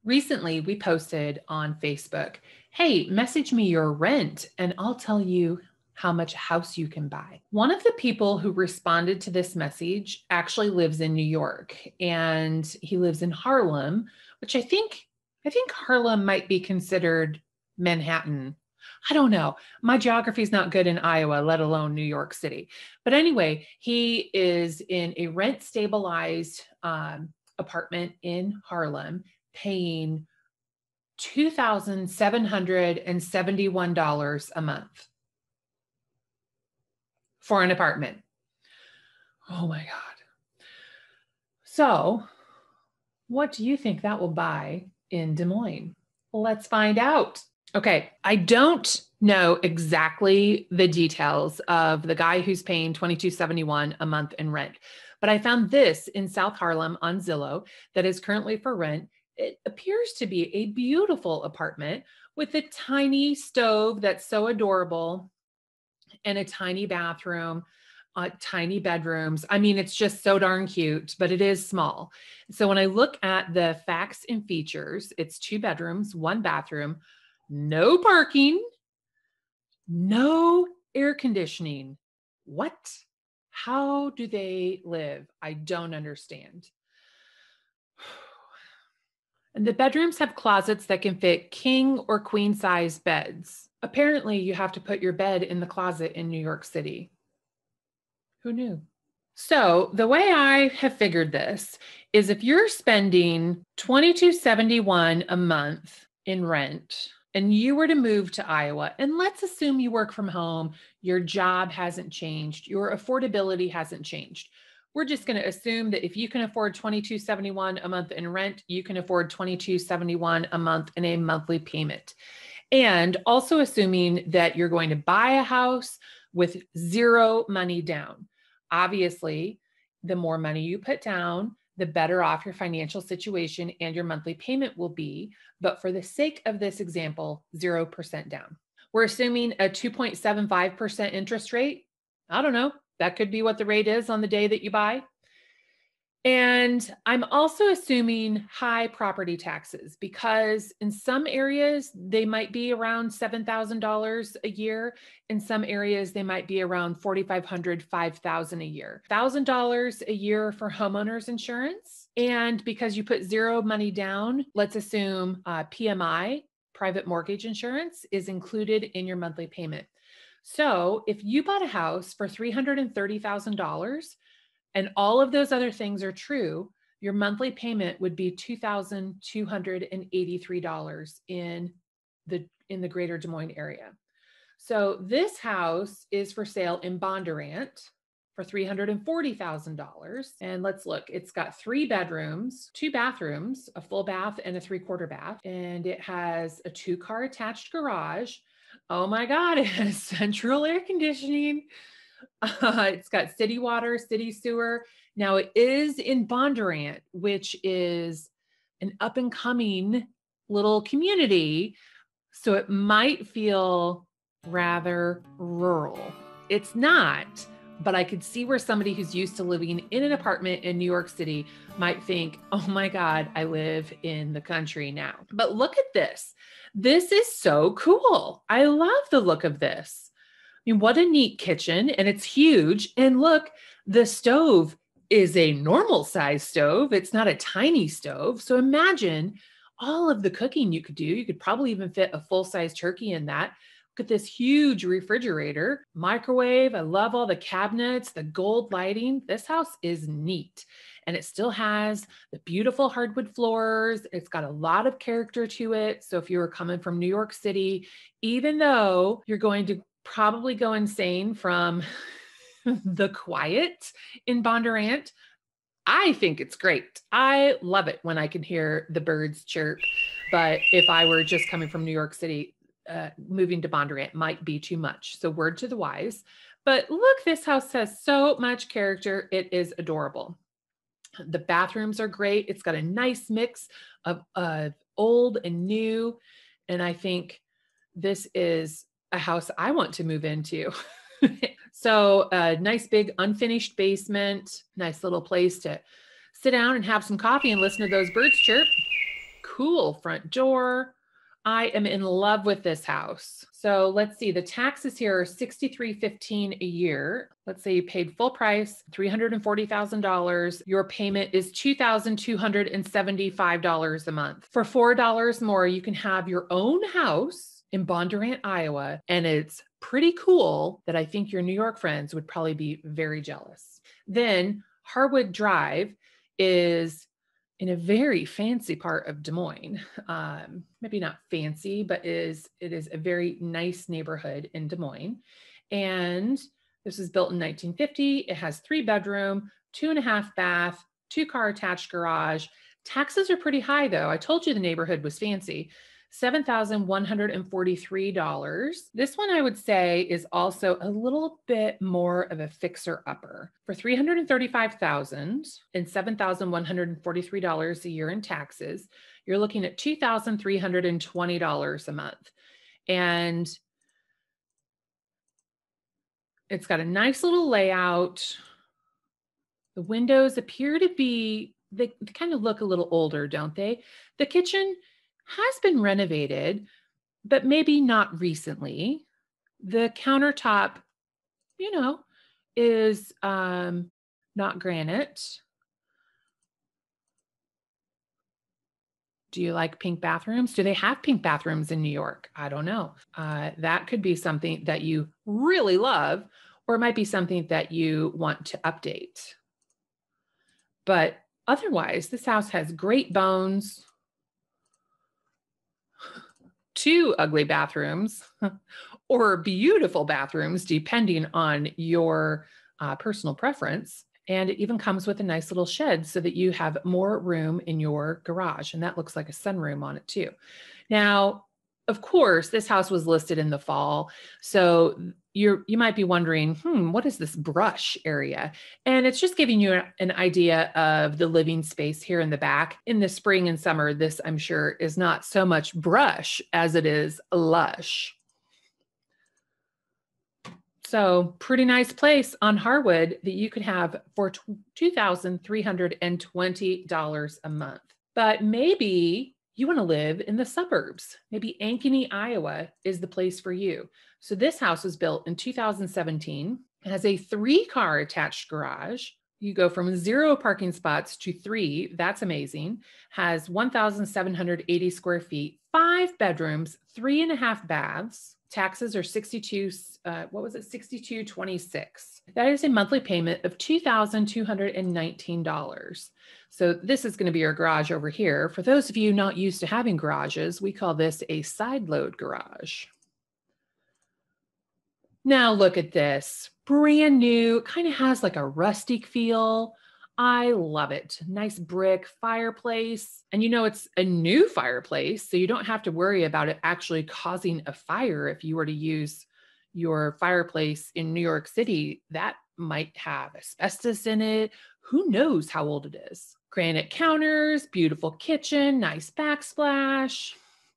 Recently, we posted on Facebook, hey, message me your rent and I'll tell you how much a house you can buy. One of the people who responded to this message actually lives in New York and he lives in Harlem, which I think Harlem might be considered Manhattan. I don't know. My geography is not good in Iowa, let alone New York City. But anyway, he is in a rent stabilized apartment in Harlem paying $2,771 a month for an apartment. Oh my God. So, what do you think that will buy in Des Moines? Let's find out. Okay, I don't know exactly the details of the guy who's paying $22.71 a month in rent, but I found this in South Harlem on Zillow that is currently for rent. It appears to be a beautiful apartment with a tiny stove that's so adorable and a tiny bathroom, tiny bedrooms. I mean, it's just so darn cute, but it is small. So when I look at the facts and features, it's 2 bedrooms, 1 bathroom, no parking, no air conditioning. What? How do they live? I don't understand. And the bedrooms have closets that can fit king or queen size beds. Apparently, you have to put your bed in the closet in New York City. Who knew? So, the way I have figured this is if you're spending $22.71 a month in rent and you were to move to Iowa, and let's assume you work from home, your job hasn't changed, your affordability hasn't changed. We're just going to assume that if you can afford $22.71 a month in rent, you can afford $22.71 a month in a monthly payment. And also assuming that you're going to buy a house with zero money down. Obviously, the more money you put down, the better off your financial situation and your monthly payment will be. But for the sake of this example, 0% down. We're assuming a 2.75% interest rate. I don't know. That could be what the rate is on the day that you buy. And I'm also assuming high property taxes because in some areas they might be around $7,000 a year. In some areas they might be around $4,500, $5,000 a year. $1,000 a year for homeowners insurance. And because you put zero money down, let's assume PMI, private mortgage insurance, is included in your monthly payment. So if you bought a house for $330,000, and all of those other things are true, your monthly payment would be $2,283 in the greater Des Moines area. So this house is for sale in Bondurant for $340,000. And let's look, it's got 3 bedrooms, 2 bathrooms, a full bath and a 3/4 bath. And it has a 2-car attached garage. Oh my God, it has central air conditioning. It's got city water, city sewer. Now it is in Bondurant, which is an up and coming little community. So it might feel rather rural. It's not, but I could see where somebody who's used to living in an apartment in New York City might think, oh my God, I live in the country now. But look at this. This is so cool. I love the look of this. I mean, what a neat kitchen, and it's huge. And look, the stove is a normal size stove. It's not a tiny stove. So imagine all of the cooking you could do. You could probably even fit a full-size turkey in that. Look at this huge refrigerator, microwave. I love all the cabinets, the gold lighting. This house is neat. And it still has the beautiful hardwood floors. It's got a lot of character to it. So if you were coming from New York City, even though you're going to probably go insane from the quiet in Bondurant, I think it's great. I love it when I can hear the birds chirp. But if I were just coming from New York City, moving to Bondurant might be too much. So word to the wise. But look, this house has so much character. It is adorable. The bathrooms are great. It's got a nice mix of old and new. And I think this is a house I want to move into. So a nice big unfinished basement, nice little place to sit down and have some coffee and listen to those birds chirp. cool front door. I am in love with this house. So let's see, the taxes here are $63.15 a year. Let's say you paid full price, $340,000. Your payment is $2,275 a month. For $4 more, you can have your own house in Bondurant, Iowa, and it's pretty cool that I think your New York friends would probably be very jealous. Then Harwood Drive is in a very fancy part of Des Moines. Maybe not fancy, but it is a very nice neighborhood in Des Moines. And this was built in 1950. It has 3-bedroom, 2.5 bath, 2-car attached garage. Taxes are pretty high though. I told you the neighborhood was fancy. $7,143. This one I would say is also a little bit more of a fixer-upper. For $335,000 and $7,143 a year in taxes, you're looking at $2,320 a month. And it's got a nice little layout. The windows appear to be, they kind of look a little older, don't they? The kitchen has been renovated, but maybe not recently. The countertop, is not granite. Do you like pink bathrooms? Do they have pink bathrooms in New York? I don't know. That could be something that you really love, or it might be something that you want to update. But otherwise, this house has great bones, 2 ugly bathrooms, or beautiful bathrooms, depending on your personal preference. And it even comes with a nice little shed so that you have more room in your garage. And that looks like a sunroom on it too. Now, of course, this house was listed in the fall. So you might be wondering, what is this brush area? And it's just giving you an idea of the living space here in the back. In the spring and summer, this, I'm sure, is not so much brush as it is lush. So pretty nice place on Harwood that you could have for $2,320 a month. But maybe you want to live in the suburbs. Maybe Ankeny, Iowa is the place for you. So this house was built in 2017. It has a 3-car attached garage. You go from 0 parking spots to 3. That's amazing. Has 1,780 square feet, 5 bedrooms, 3.5 baths. Taxes are $62.26. That is a monthly payment of $2,219. So this is going to be your garage over here. For those of you not used to having garages, we call this a side load garage. Now look at this, brand new, kind of has like a rustic feel. I love it. Nice brick fireplace. And it's a new fireplace, so you don't have to worry about it actually causing a fire if you were to use your fireplace in New York City. That might have asbestos in it. Who knows how old it is? Granite counters, beautiful kitchen, nice backsplash,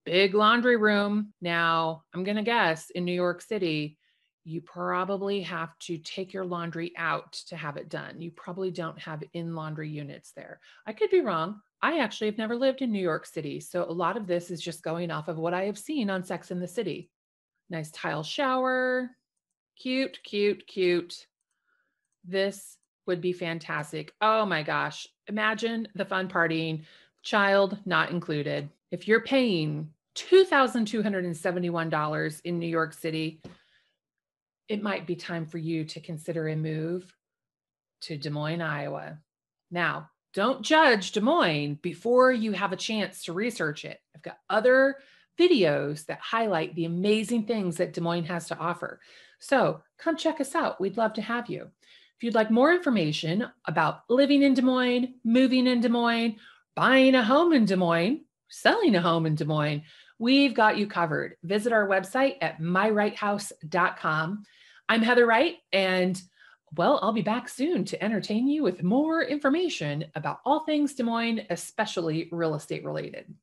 big laundry room. Now, I'm going to guess in New York City, you probably have to take your laundry out to have it done. You probably don't have in-laundry units there. I could be wrong. I actually have never lived in New York City, so a lot of this is just going off of what I have seen on Sex and the City. Nice tile shower. Cute, cute, cute. This would be fantastic. Oh my gosh. Imagine the fun partying, child not included. If you're paying $2,271 in New York City, it might be time for you to consider a move to Des Moines, Iowa. Now, don't judge Des Moines before you have a chance to research it. I've got other videos that highlight the amazing things that Des Moines has to offer. So come check us out. We'd love to have you. If you'd like more information about living in Des Moines, moving in Des Moines, buying a home in Des Moines, selling a home in Des Moines, we've got you covered. Visit our website at mywrighthouse.com. I'm Heather Wright, and I'll be back soon to entertain you with more information about all things Des Moines, especially real estate related.